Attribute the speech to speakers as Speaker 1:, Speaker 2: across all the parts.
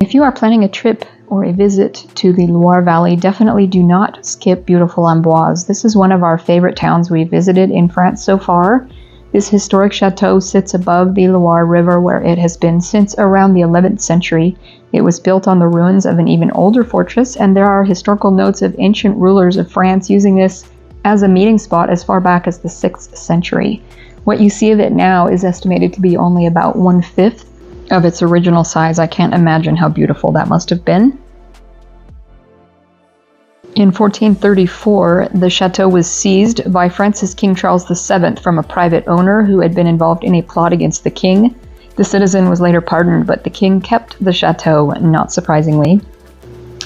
Speaker 1: If you are planning a trip or a visit to the Loire Valley, definitely do not skip beautiful Amboise. This is one of our favorite towns we visited in France so far. This historic chateau sits above the Loire River, where it has been since around the 11th century. It was built on the ruins of an even older fortress, and there are historical notes of ancient rulers of France using this as a meeting spot as far back as the 6th century. What you see of it now is estimated to be only about 1/5 of its original size. I can't imagine how beautiful that must have been. In 1434, the chateau was seized by France's King Charles VII from a private owner who had been involved in a plot against the king. The citizen was later pardoned, but the king kept the chateau, not surprisingly.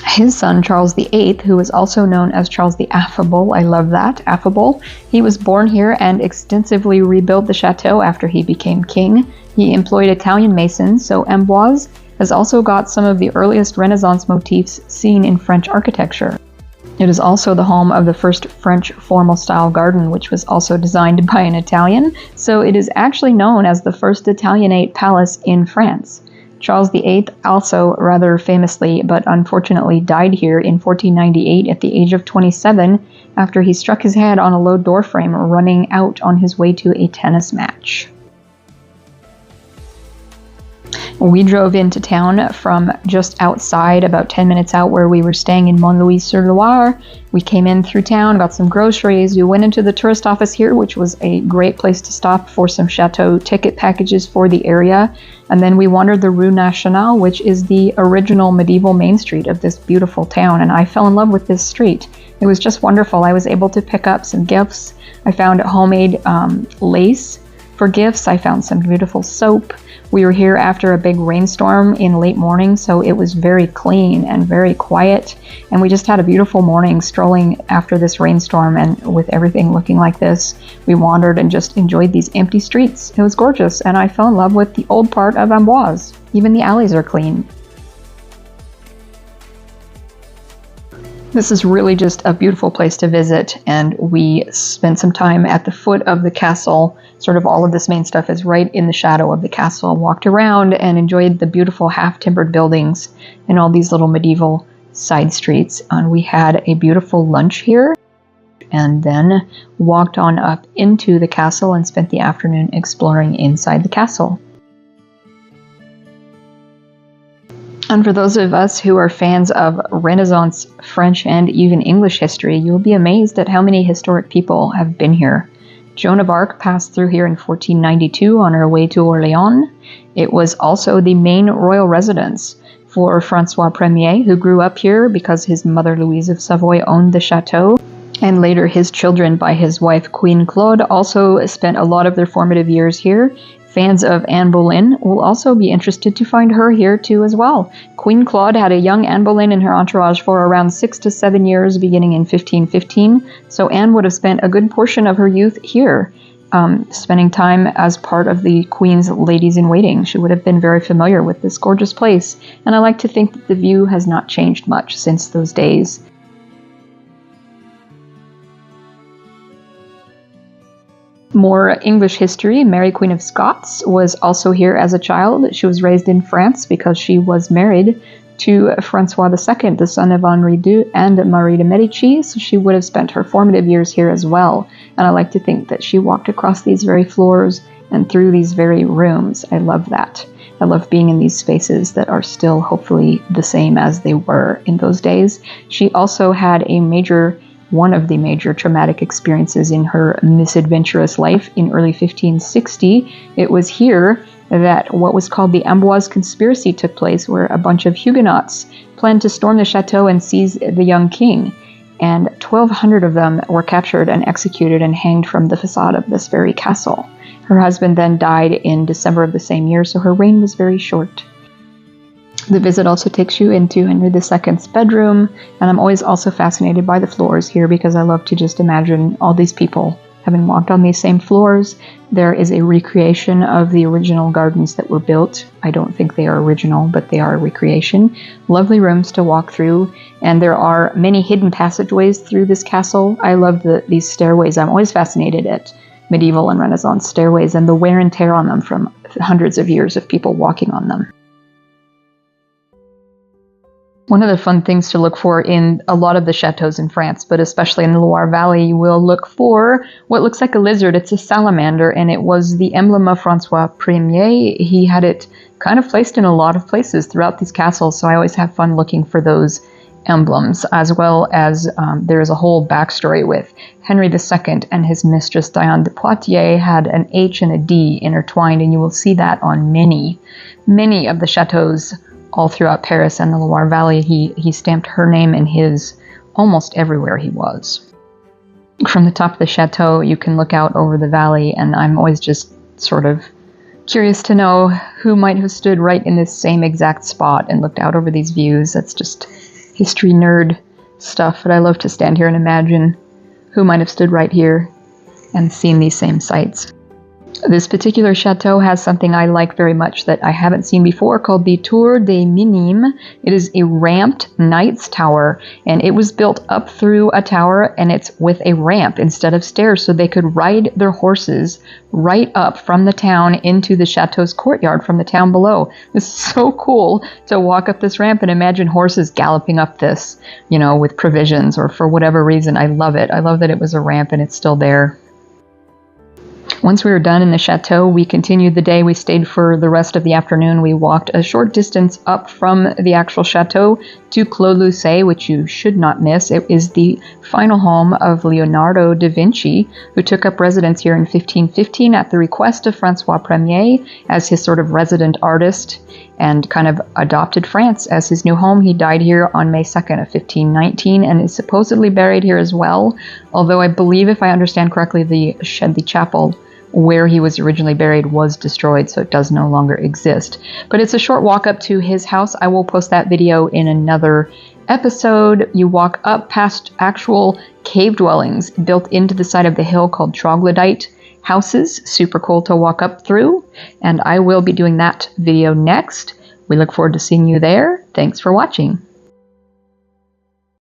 Speaker 1: His son, Charles VIII, who was also known as Charles the Affable, I love that, Affable, he was born here and extensively rebuilt the chateau after he became king. He employed Italian masons, so Amboise has also got some of the earliest Renaissance motifs seen in French architecture. It is also the home of the first French formal-style garden, which was also designed by an Italian, so it is actually known as the first Italianate palace in France. Charles VIII also rather famously, but unfortunately, died here in 1498 at the age of 27 after he struck his head on a low doorframe running out on his way to a tennis match. We drove into town from just outside, about 10 minutes out where we were staying in Montlouis-sur-Loire. We came in through town, got some groceries. We went into the tourist office here, which was a great place to stop for some Chateau ticket packages for the area. And then we wandered the Rue Nationale, which is the original medieval main street of this beautiful town. And I fell in love with this street. It was just wonderful. I was able to pick up some gifts. I found homemade lace for gifts. I found some beautiful soap. We were here after a big rainstorm in late morning, so it was very clean and very quiet. And we just had a beautiful morning strolling after this rainstorm, and with everything looking like this, we wandered and just enjoyed these empty streets. It was gorgeous, and I fell in love with the old part of Amboise. Even the alleys are clean. This is really just a beautiful place to visit, and we spent some time at the foot of the castle. Sort of all of this main stuff is right in the shadow of the castle. Walked around and enjoyed the beautiful half-timbered buildings and all these little medieval side streets. And we had a beautiful lunch here, and then walked on up into the castle and spent the afternoon exploring inside the castle. And for those of us who are fans of Renaissance French and even English history, you'll be amazed at how many historic people have been here. Joan of Arc passed through here in 1492 on her way to Orléans. It was also the main royal residence for Francois I, who grew up here because his mother Louise of Savoy owned the chateau. And later his children by his wife Queen Claude also spent a lot of their formative years here. Fans of Anne Boleyn will also be interested to find her here too as well. Queen Claude had a young Anne Boleyn in her entourage for around 6 to 7 years beginning in 1515, so Anne would have spent a good portion of her youth here, spending time as part of the Queen's ladies-in-waiting. She would have been very familiar with this gorgeous place, and I like to think that the view has not changed much since those days. More English history. Mary, Queen of Scots, was also here as a child. She was raised in France because she was married to Francois II, the son of Henri II and Marie de Medici, so she would have spent her formative years here as well. And I like to think that she walked across these very floors and through these very rooms. I love that. I love being in these spaces that are still hopefully the same as they were in those days. She also had one of the major traumatic experiences in her misadventurous life in early 1560. It was here that what was called the Amboise conspiracy took place, where a bunch of Huguenots planned to storm the chateau and seize the young king. And 1,200 of them were captured and executed and hanged from the facade of this very castle. Her husband then died in December of the same year, so her reign was very short. The visit also takes you into Henry II's bedroom, and I'm always also fascinated by the floors here because I love to just imagine all these people having walked on these same floors. There is a recreation of the original gardens that were built. I don't think they are original, but they are a recreation. Lovely rooms to walk through, and there are many hidden passageways through this castle. I love these stairways. I'm always fascinated at medieval and Renaissance stairways and the wear and tear on them from hundreds of years of people walking on them. One of the fun things to look for in a lot of the chateaux in France, but especially in the Loire Valley, you will look for what looks like a lizard. It's a salamander, and it was the emblem of Francois I. He had it kind of placed in a lot of places throughout these castles, so I always have fun looking for those emblems, as well as there's a whole backstory with Henry II and his mistress Diane de Poitiers had an H and a D intertwined, and you will see that on many of the chateaux all throughout Paris and the Loire Valley. He stamped her name in his almost everywhere he was. From the top of the chateau, you can look out over the valley, and I'm always just sort of curious to know who might have stood right in this same exact spot and looked out over these views. That's just history nerd stuff, but I love to stand here and imagine who might have stood right here and seen these same sights. This particular chateau has something I like very much that I haven't seen before called the Tour des Minimes. It is a ramped knight's tower, and it was built up through a tower, and it's with a ramp instead of stairs, so they could ride their horses right up from the town into the chateau's courtyard from the town below. This is so cool to walk up this ramp and imagine horses galloping up this, you know, with provisions or for whatever reason. I love it. I love that it was a ramp and it's still there. Once we were done in the chateau, we continued the day. We stayed for the rest of the afternoon. We walked a short distance up from the actual chateau to Clos, Luce, which you should not miss. It is the final home of Leonardo da Vinci, who took up residence here in 1515 at the request of Francois I as his sort of resident artist, and kind of adopted France as his new home. He died here on May 2nd of 1519 and is supposedly buried here as well, although I believe, if I understand correctly, the chapel where he was originally buried was destroyed, so it does no longer exist. But it's a short walk up to his house. I will post that video in another episode. You walk up past actual cave dwellings built into the side of the hill called troglodyte houses. Super cool to walk up through, and I will be doing that video next. We look forward to seeing you there. Thanks for watching.